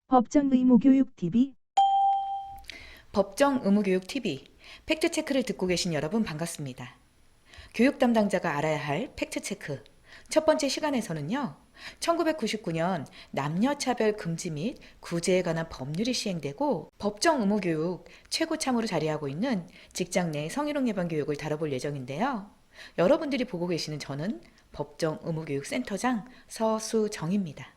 법정 의무교육 TV 법정 의무교육 TV 팩트체크를 듣고 계신 여러분 반갑습니다. 교육 담당자가 알아야 할 팩트체크. 첫 번째 시간에서는요. 1999년 남녀차별 금지 및 구제에 관한 법률이 시행되고 법정 의무교육 최고참으로 자리하고 있는 직장 내 성희롱 예방 교육을 다뤄볼 예정인데요. 여러분들이 보고 계시는 저는 법정 의무교육센터장 서수정입니다.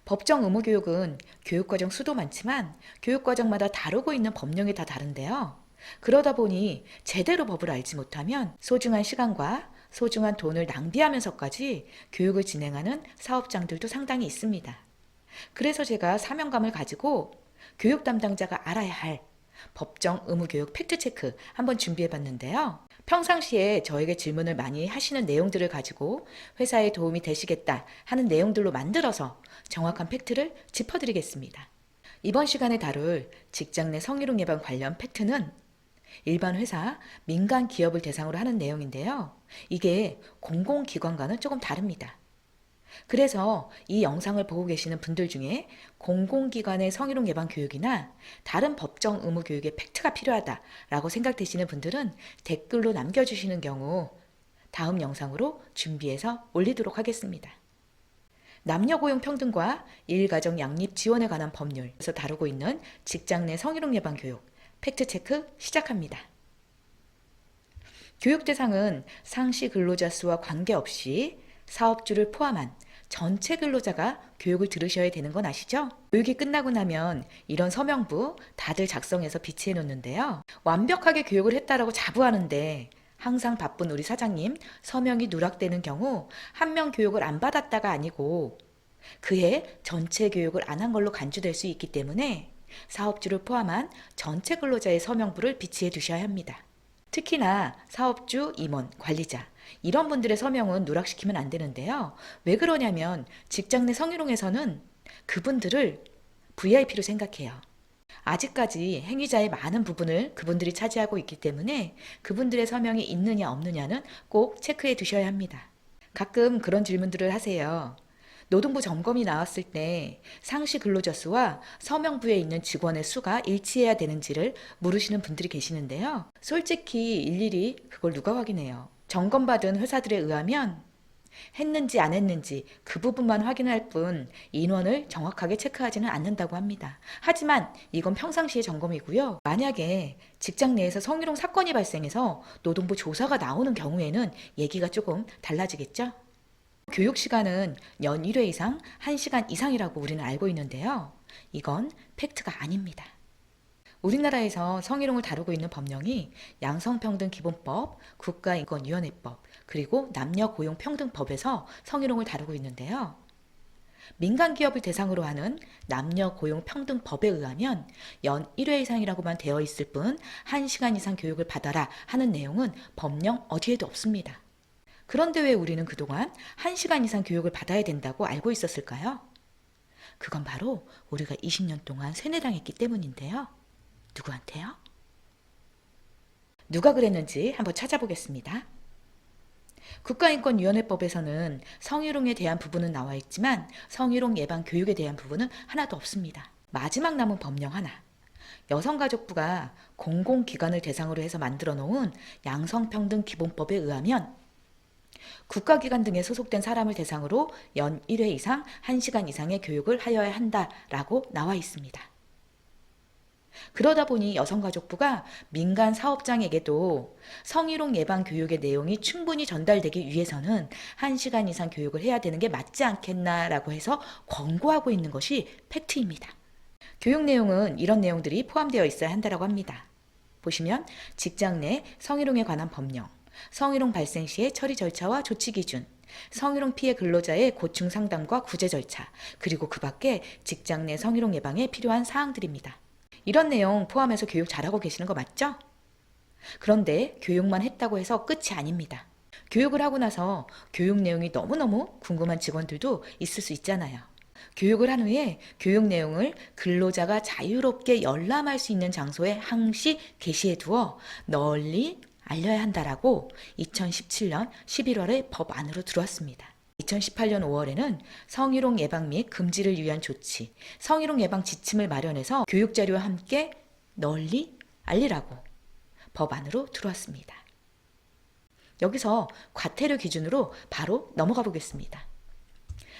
법정 의무교육은 교육과정 수도 많지만 교육과정마다 다루고 있는 법령이 다 다른데요. 그러다 보니 제대로 법을 알지 못하면 소중한 시간과 소중한 돈을 낭비하면서까지 교육을 진행하는 사업장들도 상당히 있습니다. 그래서 제가 사명감을 가지고 교육 담당자가 알아야 할 법정 의무교육 팩트체크 한번 준비해 봤는데요. 평상시에 저에게 질문을 많이 하시는 내용들을 가지고 회사에 도움이 되시겠다 하는 내용들로 만들어서 정확한 팩트를 짚어드리겠습니다. 이번 시간에 다룰 직장 내 성희롱 예방 관련 팩트는 일반 회사, 민간 기업을 대상으로 하는 내용인데요. 이게 공공기관과는 조금 다릅니다. 그래서 이 영상을 보고 계시는 분들 중에 공공기관의 성희롱 예방 교육이나 다른 법정 의무 교육의 팩트가 필요하다라고 생각되시는 분들은 댓글로 남겨주시는 경우 다음 영상으로 준비해서 올리도록 하겠습니다. 남녀 고용 평등과 일가정 양립 지원에 관한 법률에서 다루고 있는 직장 내 성희롱 예방 교육 팩트체크 시작합니다. 교육 대상은 상시 근로자 수와 관계없이 사업주를 포함한 전체 근로자가 교육을 들으셔야 되는 건 아시죠? 교육이 끝나고 나면 이런 서명부 다들 작성해서 비치해 놓는데요. 완벽하게 교육을 했다라고 자부하는데 항상 바쁜 우리 사장님 서명이 누락되는 경우 한 명 교육을 안 받았다가 아니고 그해 전체 교육을 안 한 걸로 간주될 수 있기 때문에 사업주를 포함한 전체 근로자의 서명부를 비치해 두셔야 합니다. 특히나 사업주, 임원, 관리자 이런 분들의 서명은 누락시키면 안 되는데요. 왜 그러냐면 직장 내 성희롱에서는 그분들을 VIP로 생각해요. 아직까지 행위자의 많은 부분을 그분들이 차지하고 있기 때문에 그분들의 서명이 있느냐 없느냐는 꼭 체크해 두셔야 합니다. 가끔 그런 질문들을 하세요. 노동부 점검이 나왔을 때 상시 근로자 수와 서명부에 있는 직원의 수가 일치해야 되는지를 물으시는 분들이 계시는데요. 솔직히 일일이 그걸 누가 확인해요? 점검받은 회사들에 의하면 했는지 안 했는지 그 부분만 확인할 뿐 인원을 정확하게 체크하지는 않는다고 합니다. 하지만 이건 평상시의 점검이고요. 만약에 직장 내에서 성희롱 사건이 발생해서 노동부 조사가 나오는 경우에는 얘기가 조금 달라지겠죠? 교육 시간은 연 1회 이상 1시간 이상이라고 우리는 알고 있는데요. 이건 팩트가 아닙니다. 우리나라에서 성희롱을 다루고 있는 법령이 양성평등기본법, 국가인권위원회법, 그리고 남녀고용평등법에서 성희롱을 다루고 있는데요. 민간 기업을 대상으로 하는 남녀고용평등법에 의하면 연 1회 이상이라고만 되어 있을 뿐 1시간 이상 교육을 받아라 하는 내용은 법령 어디에도 없습니다. 그런데 왜 우리는 그동안 1시간 이상 교육을 받아야 된다고 알고 있었을까요? 그건 바로 우리가 20년 동안 세뇌당했기 때문인데요. 누구한테요? 누가 그랬는지 한번 찾아보겠습니다. 국가인권위원회법에서는 성희롱에 대한 부분은 나와 있지만 성희롱 예방 교육에 대한 부분은 하나도 없습니다. 마지막 남은 법령 하나. 여성가족부가 공공기관을 대상으로 해서 만들어 놓은 양성평등기본법에 의하면 국가기관 등에 소속된 사람을 대상으로 연 1회 이상 1시간 이상의 교육을 하여야 한다라고 나와 있습니다. 그러다 보니 여성가족부가 민간 사업장에게도 성희롱 예방 교육의 내용이 충분히 전달되기 위해서는 1시간 이상 교육을 해야 되는 게 맞지 않겠나라고 해서 권고하고 있는 것이 팩트입니다. 교육 내용은 이런 내용들이 포함되어 있어야 한다고 합니다. 보시면 직장 내 성희롱에 관한 법령, 성희롱 발생 시의 처리 절차와 조치 기준, 성희롱 피해 근로자의 고충 상담과 구제 절차, 그리고 그 밖에 직장 내 성희롱 예방에 필요한 사항들입니다. 이런 내용 포함해서 교육 잘하고 계시는 거 맞죠? 그런데 교육만 했다고 해서 끝이 아닙니다. 교육을 하고 나서 교육 내용이 너무너무 궁금한 직원들도 있을 수 있잖아요. 교육을 한 후에 교육 내용을 근로자가 자유롭게 열람할 수 있는 장소에 항시 게시해 두어 널리 알려야 한다라고 2017년 11월에 법 안으로 들어왔습니다. 2018년 5월에는 성희롱 예방 및 금지를 위한 조치, 성희롱 예방 지침을 마련해서 교육자료와 함께 널리 알리라고 법안으로 들어왔습니다. 여기서 과태료 기준으로 바로 넘어가 보겠습니다.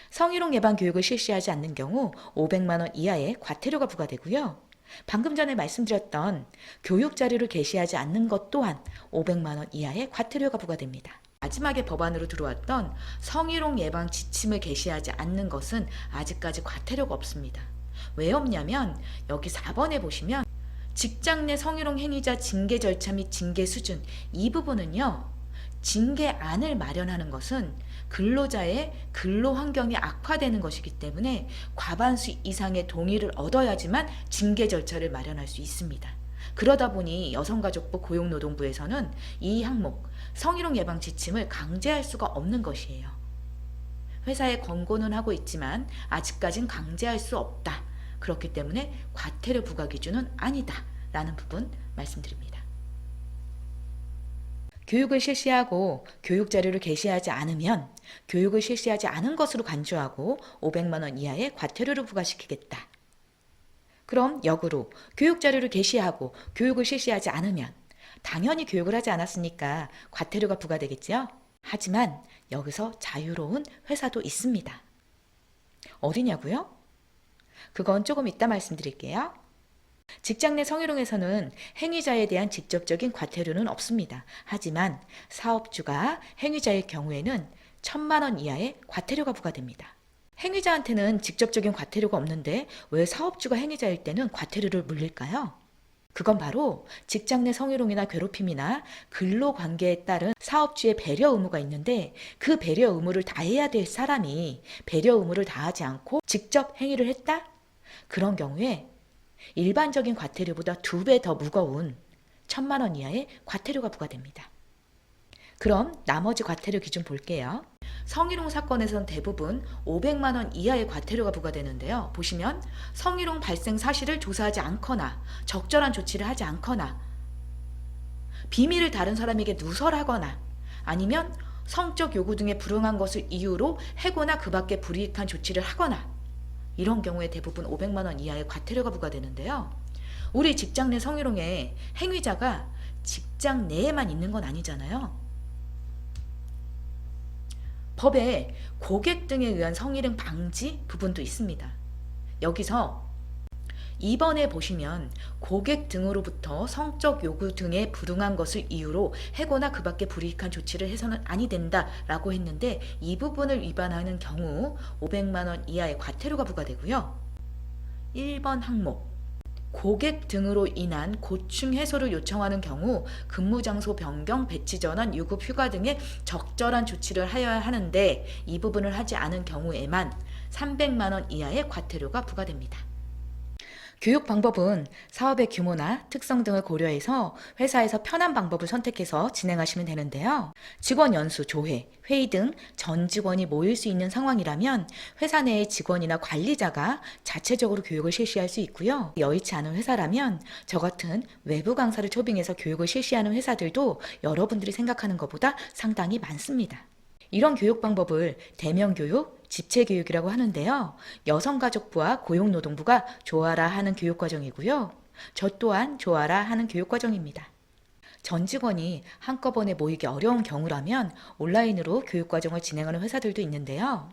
성희롱 예방 교육을 실시하지 않는 경우 500만 원 이하의 과태료가 부과되고요. 방금 전에 말씀드렸던 교육 자료를 게시하지 않는 것 또한 500만 원 이하의 과태료가 부과됩니다. 마지막에 법안으로 들어왔던 성희롱 예방 지침을 게시하지 않는 것은 아직까지 과태료가 없습니다. 왜 없냐면 여기 4번에 보시면 직장 내 성희롱 행위자 징계 절차 및 징계 수준, 이 부분은요, 징계안을 마련하는 것은 근로자의 근로 환경이 악화되는 것이기 때문에 과반수 이상의 동의를 얻어야지만 징계 절차를 마련할 수 있습니다. 그러다 보니 여성가족부 고용노동부에서는 이 항목 성희롱 예방 지침을 강제할 수가 없는 것이에요. 회사에 권고는 하고 있지만 아직까진 강제할 수 없다. 그렇기 때문에 과태료 부과 기준은 아니다 라는 부분 말씀드립니다. 교육을 실시하고 교육 자료를 게시하지 않으면 교육을 실시하지 않은 것으로 간주하고 500만 원 이하의 과태료를 부과시키겠다. 그럼 역으로 교육 자료를 게시하고 교육을 실시하지 않으면 당연히 교육을 하지 않았으니까 과태료가 부과되겠지요. 하지만 여기서 자유로운 회사도 있습니다. 어디냐고요? 그건 조금 이따 말씀드릴게요. 직장 내 성희롱에서는 행위자에 대한 직접적인 과태료는 없습니다. 하지만 사업주가 행위자의 경우에는 1,000만 원 이하의 과태료가 부과됩니다. 행위자한테는 직접적인 과태료가 없는데 왜 사업주가 행위자일 때는 과태료를 물릴까요? 그건 바로 직장 내 성희롱이나 괴롭힘이나 근로관계에 따른 사업주의 배려 의무가 있는데 그 배려 의무를 다해야 될 사람이 배려 의무를 다하지 않고 직접 행위를 했다? 그런 경우에 일반적인 과태료보다 2배 더 무거운 1,000만 원 이하의 과태료가 부과됩니다. 그럼 나머지 과태료 기준 볼게요. 성희롱 사건에선 대부분 500만 원 이하의 과태료가 부과되는데요. 보시면 성희롱 발생 사실을 조사하지 않거나 적절한 조치를 하지 않거나 비밀을 다른 사람에게 누설하거나 아니면 성적 요구 등에 불응한 것을 이유로 해고나 그 밖에 불이익한 조치를 하거나 이런 경우에 대부분 500만 원 이하의 과태료가 부과되는데요. 우리 직장 내 성희롱의 행위자가 직장 내에만 있는 건 아니잖아요. 법에 고객 등에 의한 성희롱 방지 부분도 있습니다. 여기서 2번에 보시면 고객 등으로부터 성적 요구 등에 불응한 것을 이유로 해고나 그 밖에 불이익한 조치를 해서는 아니 된다 라고 했는데 이 부분을 위반하는 경우 500만 원 이하의 과태료가 부과되고요. 1번 항목 고객 등으로 인한 고충 해소를 요청하는 경우 근무장소 변경, 배치 전환, 유급 휴가 등의 적절한 조치를 하여야 하는데 이 부분을 하지 않은 경우에만 300만 원 이하의 과태료가 부과됩니다. 교육 방법은 사업의 규모나 특성 등을 고려해서 회사에서 편한 방법을 선택해서 진행하시면 되는데요. 직원 연수, 조회, 회의 등 전 직원이 모일 수 있는 상황이라면 회사 내의 직원이나 관리자가 자체적으로 교육을 실시할 수 있고요. 여의치 않은 회사라면 저 같은 외부 강사를 초빙해서 교육을 실시하는 회사들도 여러분들이 생각하는 것보다 상당히 많습니다. 이런 교육 방법을 대면 교육, 집체 교육이라고 하는데요. 여성가족부와 고용노동부가 좋아라 하는 교육과정이고요. 저 또한 좋아라 하는 교육과정입니다. 전 직원이 한꺼번에 모이기 어려운 경우라면 온라인으로 교육과정을 진행하는 회사들도 있는데요.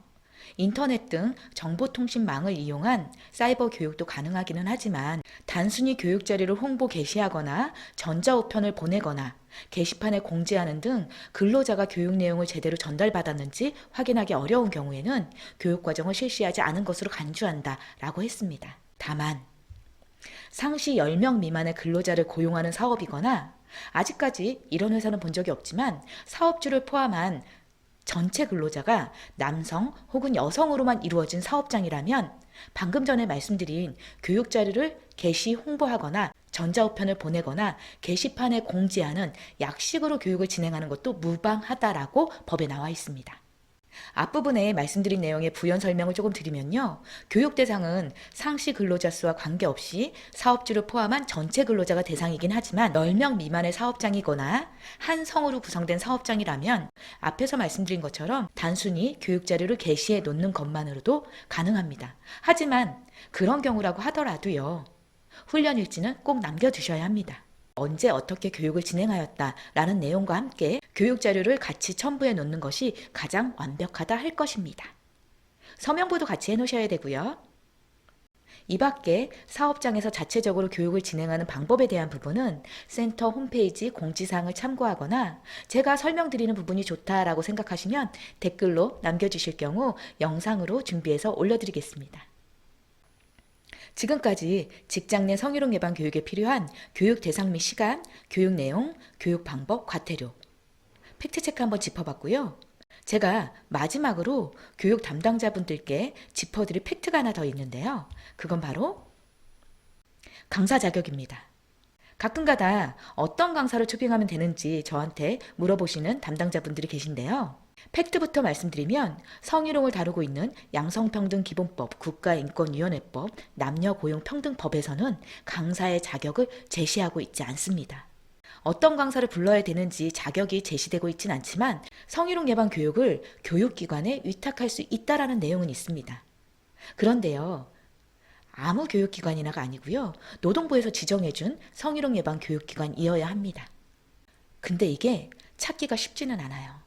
인터넷 등 정보통신망을 이용한 사이버 교육도 가능하기는 하지만 단순히 교육 자료를 홍보 게시하거나 전자우편을 보내거나 게시판에 공지하는 등 근로자가 교육 내용을 제대로 전달받았는지 확인하기 어려운 경우에는 교육과정을 실시하지 않은 것으로 간주한다 라고 했습니다. 다만 상시 10명 미만의 근로자를 고용하는 사업이거나 아직까지 이런 회사는 본 적이 없지만 사업주를 포함한 전체 근로자가 남성 혹은 여성으로만 이루어진 사업장이라면 방금 전에 말씀드린 교육 자료를 게시 홍보하거나 전자우편을 보내거나 게시판에 공지하는 약식으로 교육을 진행하는 것도 무방하다라고 법에 나와 있습니다. 앞부분에 말씀드린 내용의 부연 설명을 조금 드리면요. 교육 대상은 상시 근로자 수와 관계없이 사업주를 포함한 전체 근로자가 대상이긴 하지만 10명 미만의 사업장이거나 한 성으로 구성된 사업장이라면 앞에서 말씀드린 것처럼 단순히 교육 자료를 게시해 놓는 것만으로도 가능합니다. 하지만 그런 경우라고 하더라도요. 훈련 일지는 꼭 남겨두셔야 합니다. 언제 어떻게 교육을 진행하였다라는 내용과 함께 교육 자료를 같이 첨부해 놓는 것이 가장 완벽하다 할 것입니다. 서명부도 같이 해 놓으셔야 되고요. 이 밖에 사업장에서 자체적으로 교육을 진행하는 방법에 대한 부분은 센터 홈페이지 공지사항을 참고하거나 제가 설명드리는 부분이 좋다라고 생각하시면 댓글로 남겨주실 경우 영상으로 준비해서 올려드리겠습니다. 지금까지 직장 내 성희롱 예방 교육에 필요한 교육 대상 및 시간, 교육 내용, 교육 방법, 과태료, 팩트체크 한번 짚어봤고요. 제가 마지막으로 교육 담당자분들께 짚어드릴 팩트가 하나 더 있는데요. 그건 바로 강사 자격입니다. 가끔가다 어떤 강사를 초빙하면 되는지 저한테 물어보시는 담당자분들이 계신데요. 팩트부터 말씀드리면 성희롱을 다루고 있는 양성평등기본법, 국가인권위원회법, 남녀고용평등법에서는 강사의 자격을 제시하고 있지 않습니다. 어떤 강사를 불러야 되는지 자격이 제시되고 있진 않지만 성희롱 예방 교육을 교육기관에 위탁할 수 있다라는 내용은 있습니다. 그런데요. 아무 교육기관이나가 아니고요. 노동부에서 지정해준 성희롱 예방 교육기관이어야 합니다. 근데 이게 찾기가 쉽지는 않아요.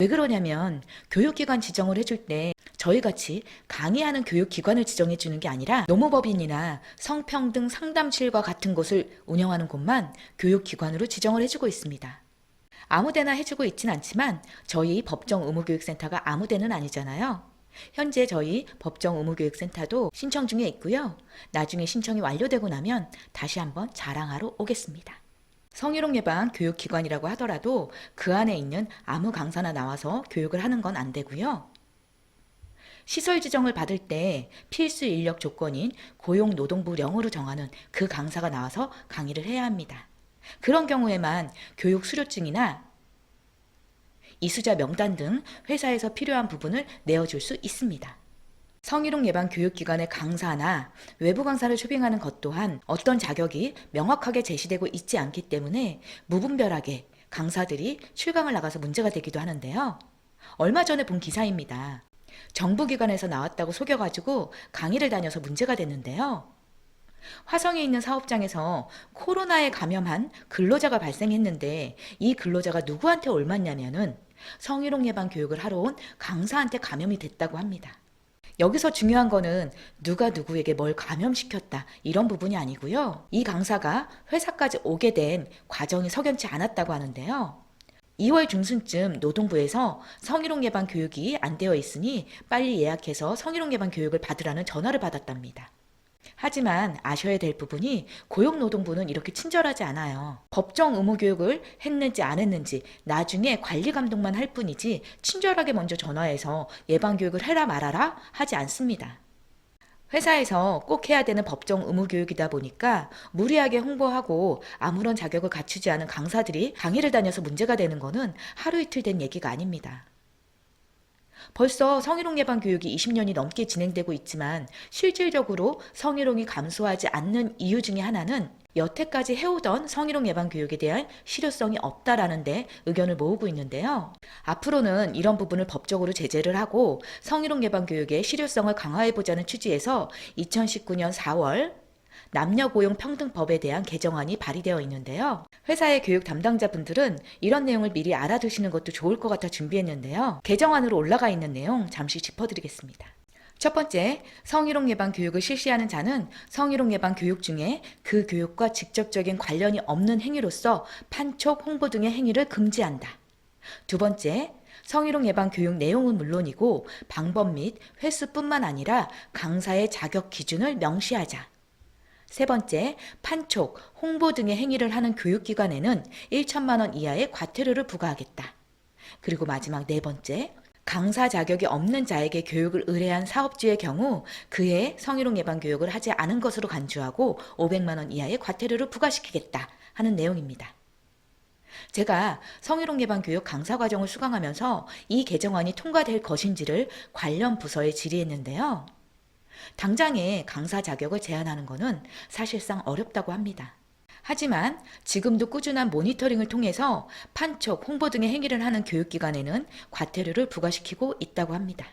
왜 그러냐면 교육기관 지정을 해줄 때 저희같이 강의하는 교육기관을 지정해 주는 게 아니라 노무법인이나 성평등 상담실과 같은 곳을 운영하는 곳만 교육기관으로 지정을 해주고 있습니다. 아무데나 해주고 있진 않지만 저희 법정의무교육센터가 아무데는 아니잖아요. 현재 저희 법정의무교육센터도 신청 중에 있고요. 나중에 신청이 완료되고 나면 다시 한번 자랑하러 오겠습니다. 성희롱 예방 교육기관이라고 하더라도 그 안에 있는 아무 강사나 나와서 교육을 하는 건 안 되고요. 시설 지정을 받을 때 필수 인력 조건인 고용노동부령으로 정하는 그 강사가 나와서 강의를 해야 합니다. 그런 경우에만 교육 수료증이나 이수자 명단 등 회사에서 필요한 부분을 내어줄 수 있습니다. 성희롱 예방 교육기관의 강사나 외부 강사를 초빙하는 것 또한 어떤 자격이 명확하게 제시되고 있지 않기 때문에 무분별하게 강사들이 출강을 나가서 문제가 되기도 하는데요. 얼마 전에 본 기사입니다. 정부기관에서 나왔다고 속여가지고 강의를 다녀서 문제가 됐는데요. 화성에 있는 사업장에서 코로나에 감염한 근로자가 발생했는데 이 근로자가 누구한테 옮았냐면은 성희롱 예방 교육을 하러 온 강사한테 감염이 됐다고 합니다. 여기서 중요한 거는 누가 누구에게 뭘 감염시켰다 이런 부분이 아니고요. 이 강사가 회사까지 오게 된 과정이 석연치 않았다고 하는데요. 2월 중순쯤 노동부에서 성희롱 예방 교육이 안 되어 있으니 빨리 예약해서 성희롱 예방 교육을 받으라는 전화를 받았답니다. 하지만 아셔야 될 부분이 고용노동부는 이렇게 친절하지 않아요. 법정 의무 교육을 했는지 안 했는지 나중에 관리 감독만 할 뿐이지 친절하게 먼저 전화해서 예방 교육을 해라 말아라 하지 않습니다. 회사에서 꼭 해야 되는 법정 의무 교육이다 보니까 무리하게 홍보하고 아무런 자격을 갖추지 않은 강사들이 강의를 다녀서 문제가 되는 거는 하루 이틀 된 얘기가 아닙니다. 벌써 성희롱 예방 교육이 20년이 넘게 진행되고 있지만 실질적으로 성희롱이 감소하지 않는 이유 중에 하나는 여태까지 해오던 성희롱 예방 교육에 대한 실효성이 없다라는 데 의견을 모으고 있는데요. 앞으로는 이런 부분을 법적으로 제재를 하고 성희롱 예방 교육의 실효성을 강화해보자는 취지에서 2019년 4월 남녀고용평등법에 대한 개정안이 발의되어 있는데요. 회사의 교육 담당자분들은 이런 내용을 미리 알아두시는 것도 좋을 것 같아 준비했는데요. 개정안으로 올라가 있는 내용 잠시 짚어드리겠습니다. 첫 번째, 성희롱 예방 교육을 실시하는 자는 성희롱 예방 교육 중에 그 교육과 직접적인 관련이 없는 행위로서 판촉, 홍보 등의 행위를 금지한다. 두 번째, 성희롱 예방 교육 내용은 물론이고 방법 및 횟수뿐만 아니라 강사의 자격 기준을 명시하자. 세 번째, 판촉, 홍보 등의 행위를 하는 교육기관에는 1천만 원 이하의 과태료를 부과하겠다. 그리고 마지막 네 번째, 강사 자격이 없는 자에게 교육을 의뢰한 사업주의 경우 그의 성희롱 예방 교육을 하지 않은 것으로 간주하고 500만 원 이하의 과태료를 부과시키겠다 하는 내용입니다. 제가 성희롱 예방 교육 강사 과정을 수강하면서 이 개정안이 통과될 것인지를 관련 부서에 질의했는데요. 당장에 강사 자격을 제한하는 것은 사실상 어렵다고 합니다. 하지만 지금도 꾸준한 모니터링을 통해서 판촉, 홍보 등의 행위를 하는 교육기관에는 과태료를 부과시키고 있다고 합니다.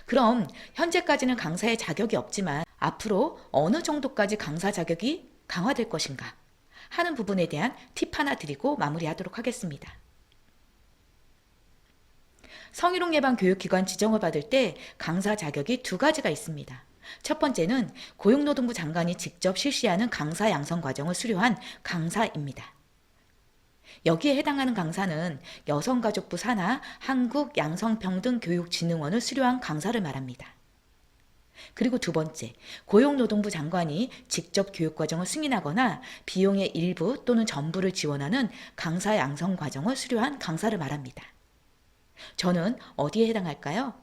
그럼 현재까지는 강사의 자격이 없지만 앞으로 어느 정도까지 강사 자격이 강화될 것인가 하는 부분에 대한 팁 하나 드리고 마무리하도록 하겠습니다. 성희롱 예방 교육기관 지정을 받을 때 강사 자격이 두 가지가 있습니다. 첫 번째는 고용노동부 장관이 직접 실시하는 강사 양성 과정을 수료한 강사입니다. 여기에 해당하는 강사는 여성가족부 산하 한국양성평등교육진흥원을 수료한 강사를 말합니다. 그리고 두 번째, 고용노동부 장관이 직접 교육과정을 승인하거나 비용의 일부 또는 전부를 지원하는 강사 양성 과정을 수료한 강사를 말합니다. 저는 어디에 해당할까요?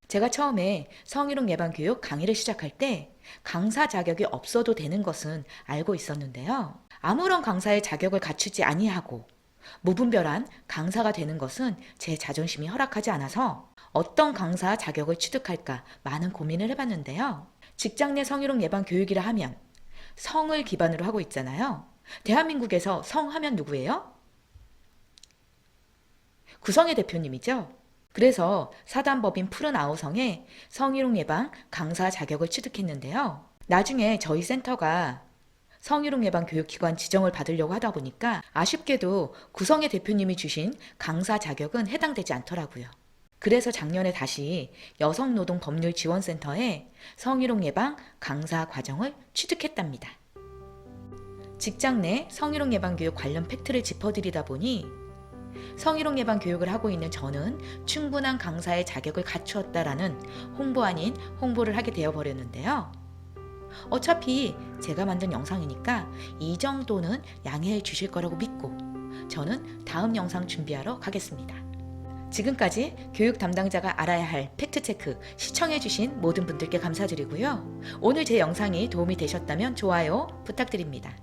제가 처음에 성희롱 예방 교육 강의를 시작할 때 강사 자격이 없어도 되는 것은 알고 있었는데요. 아무런 강사의 자격을 갖추지 아니하고 무분별한 강사가 되는 것은 제 자존심이 허락하지 않아서 어떤 강사 자격을 취득할까 많은 고민을 해봤는데요. 직장 내 성희롱 예방 교육이라 하면 성을 기반으로 하고 있잖아요. 대한민국에서 성 하면 누구예요? 구성의 대표님이죠. 그래서 사단법인 푸른 아우성에 성희롱 예방 강사 자격을 취득했는데요. 나중에 저희 센터가 성희롱 예방 교육기관 지정을 받으려고 하다 보니까 아쉽게도 구성의 대표님이 주신 강사 자격은 해당되지 않더라고요. 그래서 작년에 다시 여성노동법률지원센터에 성희롱 예방 강사 과정을 취득했답니다. 직장 내 성희롱 예방 교육 관련 팩트를 짚어드리다 보니 성희롱 예방 교육을 하고 있는 저는 충분한 강사의 자격을 갖추었다라는 홍보 아닌 홍보를 하게 되어버렸는데요. 어차피 제가 만든 영상이니까 이 정도는 양해해 주실 거라고 믿고 저는 다음 영상 준비하러 가겠습니다. 지금까지 교육 담당자가 알아야 할 팩트체크 시청해주신 모든 분들께 감사드리고요. 오늘 제 영상이 도움이 되셨다면 좋아요 부탁드립니다.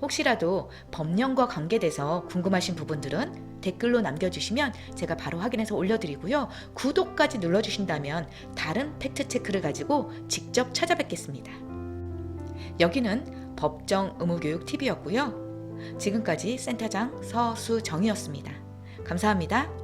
혹시라도 법령과 관계돼서 궁금하신 부분들은 댓글로 남겨주시면 제가 바로 확인해서 올려드리고요. 구독까지 눌러주신다면 다른 팩트체크를 가지고 직접 찾아뵙겠습니다. 여기는 법정 의무교육TV였고요. 지금까지 센터장 서수정이었습니다. 감사합니다.